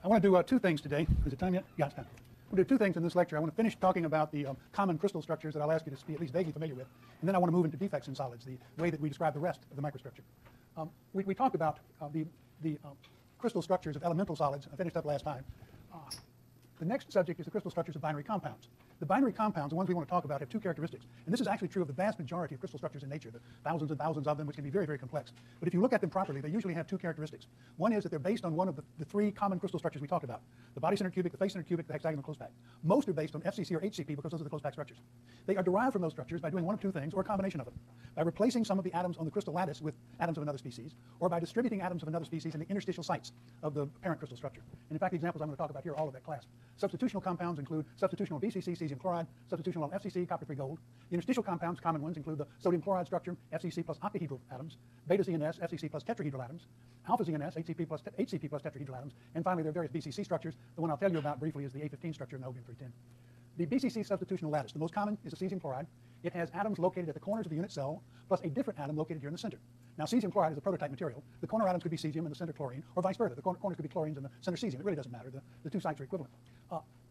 I want to do two things today. Is it time yet? Yeah, it's time. We'll do two things in this lecture. I want to finish talking about the common crystal structures that I'll ask you to be at least vaguely familiar with, and then I want to move into defects in solids, the way that we describe the rest of the microstructure. We talked about the crystal structures of elemental solids. I finished up last time. The next subject is the crystal structures of binary compounds. The binary compounds, the ones we want to talk about, have two characteristics. And this is actually true of the vast majority of crystal structures in nature, the thousands and thousands of them, which can be very, very complex. But if you look at them properly, they usually have two characteristics. One is that they're based on one of the three common crystal structures we talked about: the body-centered cubic, the face-centered cubic, the hexagonal close pack. Most are based on FCC or HCP because those are the close pack structures. They are derived from those structures by doing one of two things, or a combination of them: by replacing some of the atoms on the crystal lattice with atoms of another species, or by distributing atoms of another species in the interstitial sites of the parent crystal structure. And in fact, the examples I'm going to talk about here are all of that class. Substitutional compounds include substitutional BCC, cesium chloride, substitutional FCC, copper-3 gold. The interstitial compounds, common ones, include the sodium chloride structure, FCC plus octahedral atoms, beta ZNS, FCC plus tetrahedral atoms, alpha ZNS, HCP plus tetrahedral atoms, and finally there are various BCC structures. The one I'll tell you about briefly is the A15 structure in niobium-310. The BCC substitutional lattice, the most common, is the cesium chloride. It has atoms located at the corners of the unit cell, plus a different atom located here in the center. Now, cesium chloride is a prototype material. The corner atoms could be cesium and the center chlorine, or vice versa. The corners could be chlorines and the center cesium. It really doesn't matter. The two sites are equivalent.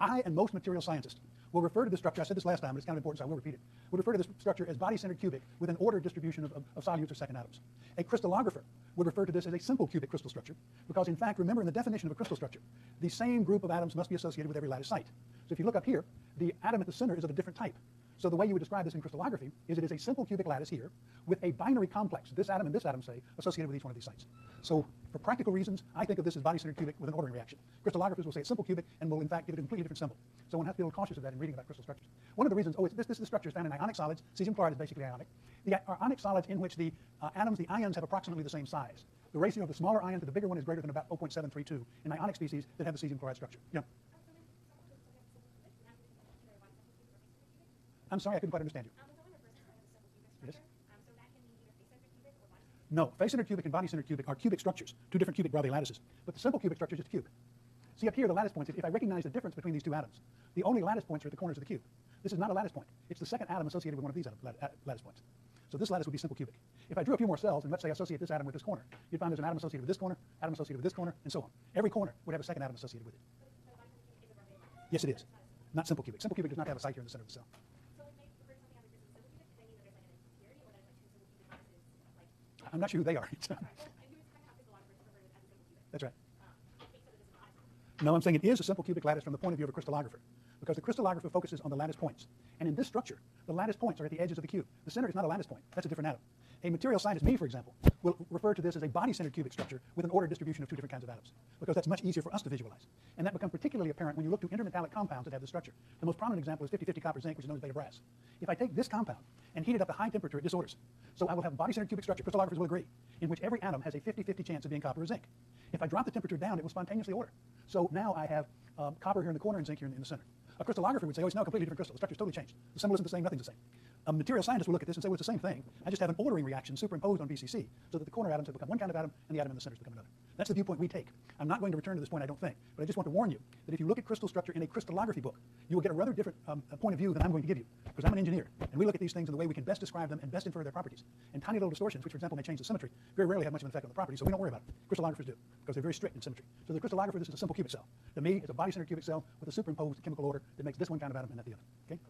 I and most material scientists will refer to this structure, I said this last time, but it's kind of important, so I will repeat it, will refer to this structure as body-centered cubic with an ordered distribution of solutes or second atoms. A crystallographer would refer to this as a simple cubic crystal structure because, in fact, remember in the definition of a crystal structure, the same group of atoms must be associated with every lattice site. So if you look up here, the atom at the center is of a different type. So the way you would describe this in crystallography is it is a simple cubic lattice here with a binary complex, this atom and this atom, say, associated with each one of these sites. So for practical reasons, I think of this as body-centered cubic with an ordering reaction. Crystallographers will say it's simple cubic and will, in fact, give it a completely different symbol. So one has to be a little cautious of that in reading about crystal structures. One of the reasons, this structure is found in ionic solids. Cesium chloride is basically ionic. The ionic solids in which the atoms, the ions, have approximately the same size. The ratio of the smaller ion to the bigger one is greater than about 0.732 in ionic species that have the cesium chloride structure. Yeah. I'm sorry, I couldn't quite understand you. Yes? No, face-centered cubic and body-centered cubic are cubic structures, two different cubic Bravais lattices. But the simple cubic structure is just a cube. See up here, the lattice points, if I recognize the difference between these two atoms, the only lattice points are at the corners of the cube. This is not a lattice point. It's the second atom associated with one of these lattice points. So this lattice would be simple cubic. If I drew a few more cells, and let's say I associate this atom with this corner, you'd find there's an atom associated with this corner, atom associated with this corner, and so on. Every corner would have a second atom associated with it. Yes, it is. Not simple cubic. Simple cubic does not have a site here in the center of the cell. I'm not sure who they are. That's right. No, I'm saying it is a simple cubic lattice from the point of view of a crystallographer, because the crystallographer focuses on the lattice points. And in this structure, the lattice points are at the edges of the cube. The center is not a lattice point. That's a different atom. A material scientist, me, for example, will refer to this as a body-centered cubic structure with an ordered distribution of two different kinds of atoms, because that's much easier for us to visualize. And that becomes particularly apparent when you look to intermetallic compounds that have this structure. The most prominent example is 50-50 copper zinc, which is known as beta brass. If I take this compound and heat it up at high temperature, it disorders. So I will have a body-centered cubic structure, crystallographers will agree, in which every atom has a 50-50 chance of being copper or zinc. If I drop the temperature down, it will spontaneously order. So now I have copper here in the corner and zinc here in the center. A crystallographer would say, oh, it's now a completely different crystal. The structure's totally changed. The symbol isn't the same, nothing's the same. A material scientist will look at this and say, well, it's the same thing. I just have an ordering reaction superimposed on BCC so that the corner atoms have become one kind of atom and the atom in the center has become another. That's the viewpoint we take. I'm not going to return to this point, I don't think, but I just want to warn you that if you look at crystal structure in a crystallography book, you will get a rather different point of view than I'm going to give you, because I'm an engineer, and we look at these things in the way we can best describe them and best infer their properties. And tiny little distortions, which for example may change the symmetry, very rarely have much of an effect on the properties, so we don't worry about it. Crystallographers do, because they're very strict in symmetry. So the crystallographer, this is a simple cubic cell. To me, it's a body-centered cubic cell with a superimposed chemical order that makes this one kind of atom and that the other. Okay?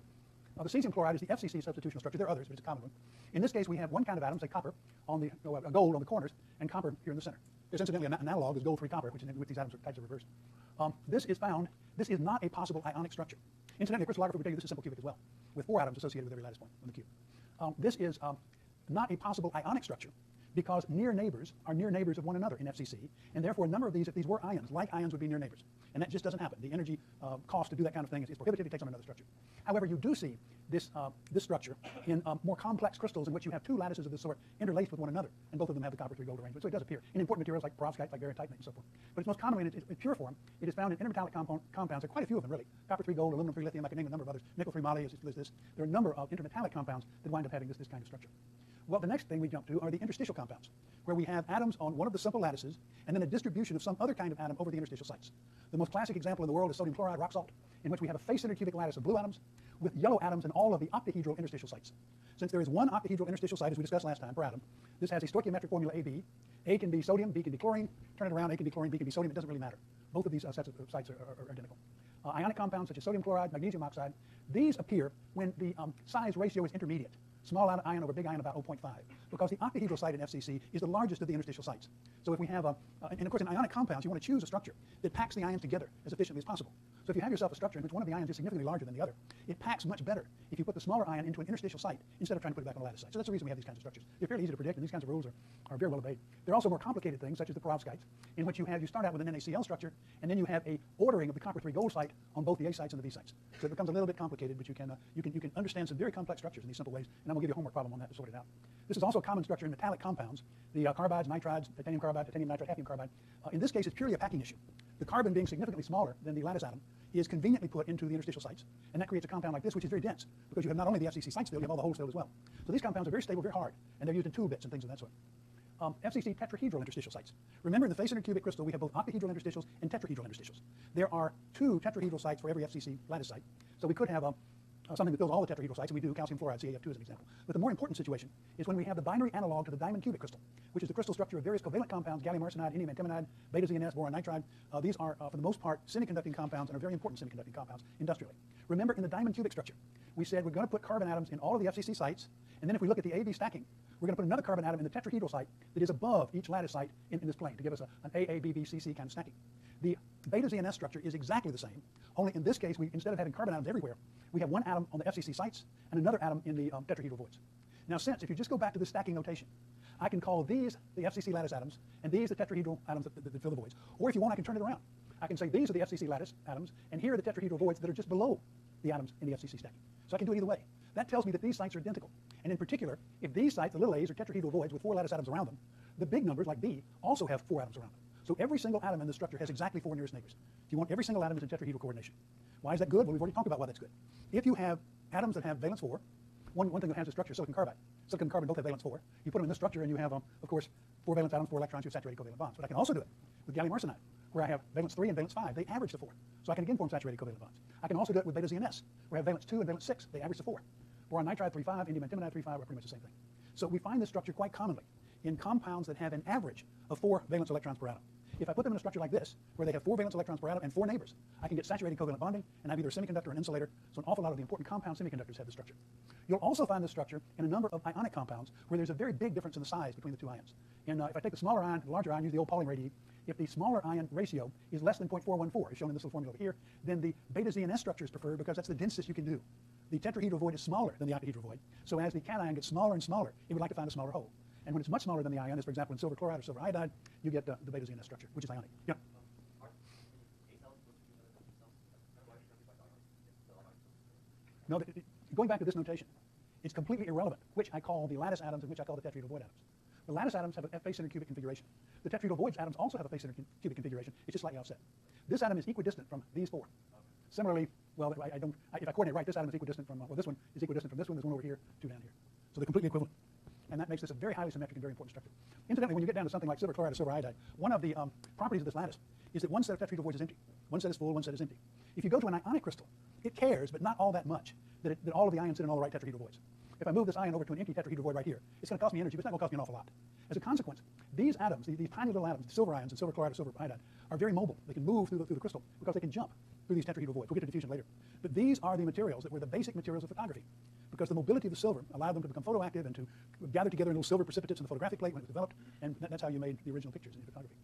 The cesium chloride is the FCC substitutional structure. There are others, but it's a common one. In this case, we have one kind of atom, say copper, on the gold on the corners, and copper here in the center. There's incidentally an analog is gold-3 copper, which these atoms are types of reversed. This is not a possible ionic structure. Incidentally, a crystallographer would tell you this is simple cubic as well, with 4 atoms associated with every lattice point on the cube. This is not a possible ionic structure because near neighbors are near neighbors of one another in FCC, and therefore a number of these, if these were ions, like ions would be near neighbors. And that just doesn't happen. The energy cost to do that kind of thing is prohibitive. It takes on another structure. However, you do see this structure in more complex crystals in which you have two lattices of this sort interlaced with one another, and both of them have the copper-3 gold arrangement. So it does appear in important materials like perovskite, like barytitanate, and so forth. But it's most commonly in pure form. It is found in intermetallic compounds. There are quite a few of them, really. Copper-3 gold, aluminum-3 lithium. I can name a number of others. Nickel-3 moly is this. There are a number of intermetallic compounds that wind up having this kind of structure. Well, the next thing we jump to are the interstitial compounds, where we have atoms on one of the simple lattices and then a distribution of some other kind of atom over the interstitial sites. The most classic example in the world is sodium chloride, rock salt, in which we have a face-centered cubic lattice of blue atoms with yellow atoms in all of the octahedral interstitial sites. Since there is one octahedral interstitial site, as we discussed last time, per atom, this has a stoichiometric formula AB. A can be sodium, B can be chlorine. Turn it around, A can be chlorine, B can be sodium. It doesn't really matter. both of these sets of sites are identical. Ionic compounds such as sodium chloride, magnesium oxide, these appear when the size ratio is intermediate. Small ion over big ion about 0.5, because the octahedral site in FCC is the largest of the interstitial sites. So if we have, and of course in ionic compounds you want to choose a structure that packs the ions together as efficiently as possible. So if you have yourself a structure in which one of the ions is significantly larger than the other, it packs much better if you put the smaller ion into an interstitial site instead of trying to put it back on a lattice site. So that's the reason we have these kinds of structures. They're fairly easy to predict, and these kinds of rules are very well obeyed. There are also more complicated things, such as the perovskites, in which you start out with an NaCl structure, and then you have a ordering of the copper 3 gold site on both the A sites and the B sites. So it becomes a little bit complicated, but you can understand some very complex structures in these simple ways, and I'm going to give you a homework problem on that to sort it out. This is also a common structure in metallic compounds, the carbides, nitrides, titanium carbide, titanium nitride, hafnium carbide. In this case, it's purely a packing issue. The carbon being significantly smaller than the lattice atom is conveniently put into the interstitial sites, and that creates a compound like this, which is very dense, because you have not only the FCC sites filled, you have all the holes filled as well. So these compounds are very stable, very hard, and they're used in tool bits and things of that sort. FCC tetrahedral interstitial sites. Remember, in the face-centered cubic crystal, we have both octahedral interstitials and tetrahedral interstitials. There are 2 tetrahedral sites for every FCC lattice site, so we could have something that fills all the tetrahedral sites, and we do calcium fluoride, CaF2 as an example. But the more important situation is when we have the binary analog to the diamond cubic crystal, which is the crystal structure of various covalent compounds, gallium arsenide, indium antimonide, beta-ZNS, boron nitride. These are, for the most part, semiconducting compounds and are very important semiconducting compounds industrially. Remember, in the diamond cubic structure, we said we're going to put carbon atoms in all of the FCC sites, and then if we look at the AB stacking, we're going to put another carbon atom in the tetrahedral site that is above each lattice site in this plane to give us an AABBCC kind of stacking. The beta-ZNS structure is exactly the same, only in this case, instead of having carbon atoms everywhere, we have one atom on the FCC sites and another atom in the tetrahedral voids. Now, if you just go back to the stacking notation, I can call these the FCC lattice atoms and these the tetrahedral atoms that fill the voids. Or if you want, I can turn it around. I can say these are the FCC lattice atoms, and here are the tetrahedral voids that are just below the atoms in the FCC stacking. So I can do it either way. That tells me that these sites are identical. And in particular, if these sites, the little a's, are tetrahedral voids with 4 lattice atoms around them, the big numbers, like B, also have 4 atoms around them. So every single atom in the structure has exactly 4 nearest neighbors. If you want every single atom is in tetrahedral coordination. Why is that good? Well, we've already talked about why that's good. If you have atoms that have valence 4, one thing that has a structure is silicon carbide. Silicon and carbon both have valence 4. You put them in this structure and you have, of course, 4 valence atoms, 4 electrons, you have saturated covalent bonds. But I can also do it with gallium arsenide, where I have valence 3 and valence 5. They average to 4. So I can again form saturated covalent bonds. I can also do it with beta-ZNS, where I have valence 2 and valence 6. They average to 4. Boron nitride 3,5, indium antimonide 3,5 are pretty much the same thing. So we find this structure quite commonly in compounds that have an average of 4 valence electrons per atom. If I put them in a structure like this, where they have 4 valence electrons per atom and 4 neighbors, I can get saturated covalent bonding and have either a semiconductor or an insulator, so an awful lot of the important compound semiconductors have this structure. You'll also find this structure in a number of ionic compounds where there's a very big difference in the size between the 2 ions. And if I take the smaller ion and the larger ion, use the old Pauling radii, if the smaller ion ratio is less than 0.414, as shown in this little formula over here, then the beta-ZNS structure is preferred because that's the densest you can do. The tetrahedral void is smaller than the octahedral void, so as the cation gets smaller and smaller, it would like to find a smaller hole. And when it's much smaller than the ion, as for example in silver chloride or silver iodide, you get the beta-ZNS structure, which is ionic. Yeah? No, going back to this notation, it's completely irrelevant which I call the lattice atoms and which I call the tetrahedral void atoms. The lattice atoms have a face-centered cubic configuration. The tetrahedral void atoms also have a face-centered cubic configuration. It's just slightly offset. This atom is equidistant from these 4. Similarly, well, if I coordinate right, this atom is equidistant from, well, this one is equidistant from this one, there's one over here, 2 down here. So they're completely equivalent. And that makes this a very highly symmetric and very important structure. Incidentally, when you get down to something like silver chloride or silver iodide, one of the properties of this lattice is that one set of tetrahedral voids is empty. One set is full, one set is empty. If you go to an ionic crystal, it cares, but not all that much, that all of the ions sit in all the right tetrahedral voids. If I move this ion over to an empty tetrahedral void right here, it's going to cost me energy, but it's not going to cost me an awful lot. As a consequence, these atoms, these tiny little atoms, the silver ions and silver chloride or silver iodide, are very mobile. They can move through the crystal because they can jump through these tetrahedral voids. We'll get to diffusion later. But these are the materials that were the basic materials of photography, because the mobility of the silver allowed them to become photoactive and to gather together in little silver precipitates in the photographic plate when it was developed, and that's how you made the original pictures in photography.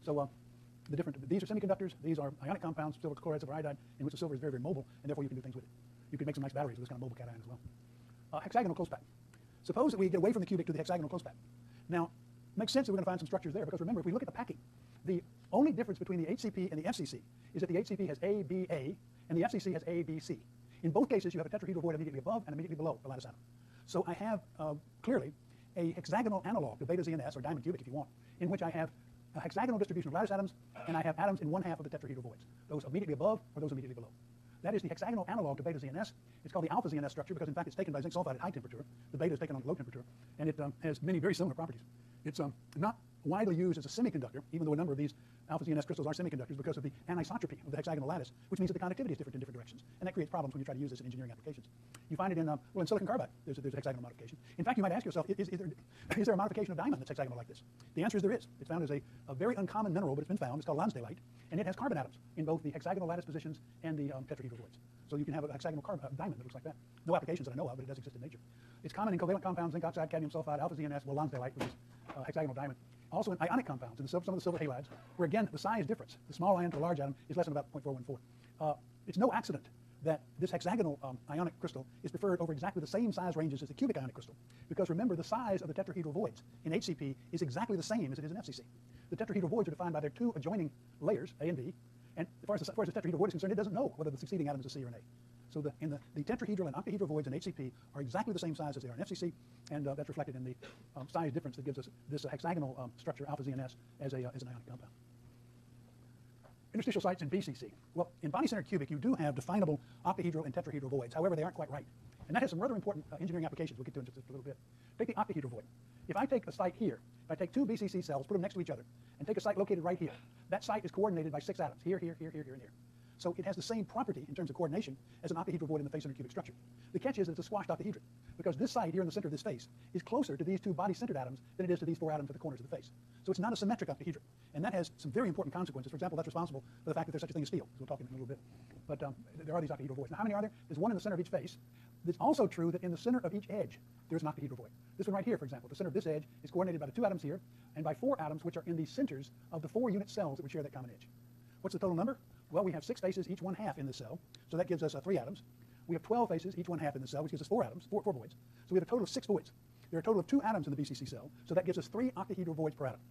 So these are semiconductors, these are ionic compounds, silver chloride, silver iodide, in which the silver is very, very mobile, and therefore you can do things with it. You can make some nice batteries with this kind of mobile cation as well. Hexagonal close pack. Suppose that we get away from the cubic to the hexagonal close pack. Now, it makes sense that we're going to find some structures there, because remember, if we look at the packing, the only difference between the HCP and the FCC is that the HCP has A, B, A, and the FCC has A, B, C. In both cases, you have a tetrahedral void immediately above and immediately below the lattice atom. So I have, clearly, a hexagonal analog to beta-ZNS, or diamond cubic if you want, in which I have a hexagonal distribution of lattice atoms, and I have atoms in 1/2 of the tetrahedral voids, those immediately above or those immediately below. That is the hexagonal analog to beta-ZNS. It's called the alpha-ZNS structure because, in fact, it's taken by zinc sulfide at high temperature. The beta is taken on low temperature, and it has many very similar properties. It's not widely used as a semiconductor, even though a number of these alpha ZNS crystals are semiconductors because of the anisotropy of the hexagonal lattice, which means that the conductivity is different in different directions. And that creates problems when you try to use this in engineering applications. You find it in, well, in silicon carbide, there's a hexagonal modification. In fact, you might ask yourself, is there a modification of diamond that's hexagonal like this? The answer is there is. It's found as a very uncommon mineral, but it's been found. It's called Lonsdaleite, and it has carbon atoms in both the hexagonal lattice positions and the tetrahedral voids. So you can have a hexagonal diamond that looks like that. No applications that I know of, but it does exist in nature. It's common in covalent compounds, zinc oxide, cadmium sulfide, alpha ZNS, well, Lonsdaleite, which is hexagonal diamond. Also in ionic compounds, in some of the silver halides, where again, the size difference, the small ion to the large atom, is less than about 0.414. It's no accident that this hexagonal ionic crystal is preferred over exactly the same size ranges as the cubic ionic crystal. Because remember, the size of the tetrahedral voids in HCP is exactly the same as it is in FCC. The tetrahedral voids are defined by their two adjoining layers, A and B, and as far as the tetrahedral void is concerned, it doesn't know whether the succeeding atom is a C or an A. So the tetrahedral and octahedral voids in HCP are exactly the same size as they are in FCC, and that's reflected in the size difference that gives us this hexagonal structure, alpha ZNS, as an ionic compound. Interstitial sites in BCC. Well, in body-centered cubic, you do have definable octahedral and tetrahedral voids. However, they aren't quite right. And that has some rather important engineering applications we'll get to in just a little bit. Take the octahedral void. If I take a site here, if I take two BCC cells, put them next to each other, and take a site located right here, that site is coordinated by 6 atoms, here, here, here, here, here, and here. So it has the same property in terms of coordination as an octahedral void in the face-centered cubic structure. The catch is that it's a squashed octahedron, because this site here in the center of this face is closer to these two body-centered atoms than it is to these 4 atoms at the corners of the face. So it's not a symmetric octahedron, and that has some very important consequences. For example, that's responsible for the fact that there's such a thing as steel, as we'll talk in a little bit. But there are these octahedral voids. Now, how many are there? There's one in the center of each face. It's also true that in the center of each edge, there's an octahedral void. This one right here, for example, the center of this edge is coordinated by the 2 atoms here, and by 4 atoms, which are in the centers of the 4 unit cells that would share that common edge. What's the total number? Well, we have 6 faces, each 1/2 in the cell, so that gives us 3 atoms. We have 12 faces, each 1/2 in the cell, which gives us 4 atoms, 4 voids. So we have a total of 6 voids. There are a total of 2 atoms in the BCC cell, so that gives us 3 octahedral voids per atom.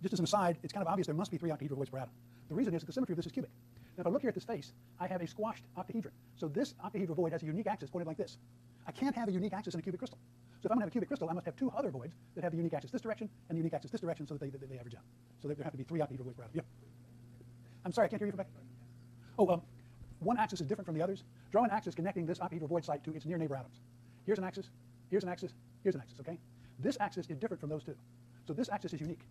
Just as an aside, it's kind of obvious there must be 3 octahedral voids per atom. The reason is that the symmetry of this is cubic. Now, if I look here at this face, I have a squashed octahedron. So this octahedral void has a unique axis pointed like this. I can't have a unique axis in a cubic crystal. So if I'm going to have a cubic crystal, I must have 2 other voids that have the unique axis this direction and the unique axis this direction, so that they average out. So there have to be 3 octahedral voids per atom. Yeah. I'm sorry, I can't hear you from back. Oh, one axis is different from the others. Draw an axis connecting this octahedral void site to its near neighbor atoms. Here's an axis, here's an axis, here's an axis, okay? This axis is different from those 2. So this axis is unique.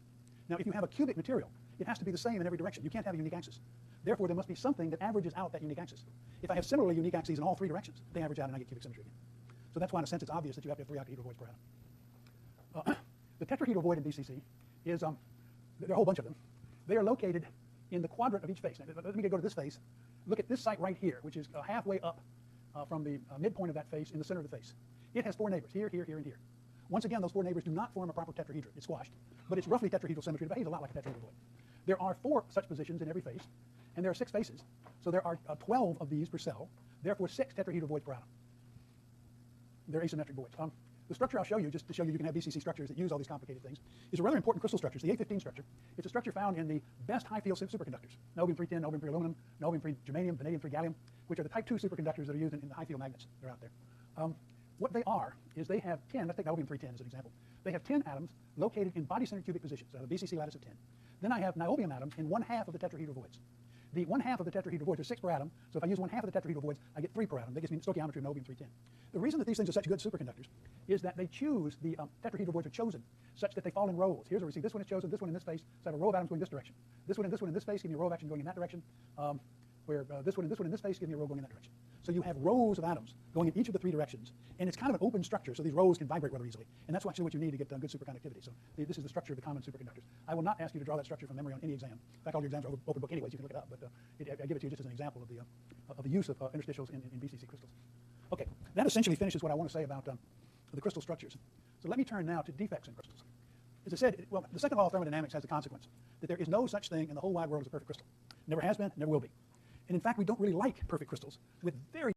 Now, if you have a cubic material, it has to be the same in every direction. You can't have a unique axis. Therefore, there must be something that averages out that unique axis. If I have similarly unique axes in all 3 directions, they average out and I get cubic symmetry again. So that's why, in a sense, it's obvious that you have to have 3 octahedral voids per atom. The tetrahedral void in BCC is, there are a whole bunch of them. They are located in the quadrant of each face. Now, let me go to this face. Look at this site right here, which is halfway up from the midpoint of that face in the center of the face. It has 4 neighbors, here, here, here, and here. Once again, those 4 neighbors do not form a proper tetrahedron. It's squashed, but it's roughly tetrahedral symmetry. It behaves a lot like a tetrahedral void. There are 4 such positions in every face, and there are 6 faces. So there are 12 of these per cell, therefore 6 tetrahedral voids per atom. They're asymmetric voids. The structure I'll show you, just to show you can have BCC structures that use all these complicated things, is a rather important crystal structure. It's the A15 structure. It's a structure found in the best high-field superconductors, niobium-310, niobium-3 aluminum, niobium-3 germanium, vanadium-3 gallium, which are the type 2 superconductors that are used in the high-field magnets that are out there. What they are is they have 10, let's take niobium-310 as an example. They have 10 atoms located in body-centered cubic positions, so I have a BCC lattice of 10. Then I have niobium atoms in 1/2 of the tetrahedral voids. The 1/2 of the tetrahedral voids are 6 per atom, so if I use 1/2 of the tetrahedral voids, I get 3 per atom. That gives me stoichiometry of niobium-310. The reason that these things are such good superconductors is that they choose, the tetrahedral voids are chosen such that they fall in rows. Here's where we see this one is chosen, this one in this face, so I have a row of atoms going this direction. This one and this one in this face give me a row of atoms going in that direction, where this one and this one in this face give me a row going in that direction. So you have rows of atoms going in each of the 3 directions, and it's kind of an open structure, so these rows can vibrate rather easily, and that's actually what you need to get good superconductivity. So this is the structure of the common superconductors. I will not ask you to draw that structure from memory on any exam. In fact, all your exams are open book anyways, you can look it up, but I give it to you just as an example of the use of interstitials in BCC crystals. Okay, that essentially finishes what I want to say about the crystal structures. So let me turn now to defects in crystals. As I said, well, the second law of thermodynamics has the consequence that there is no such thing in the whole wide world as a perfect crystal. Never has been, never will be. And in fact, we don't really like perfect crystals with very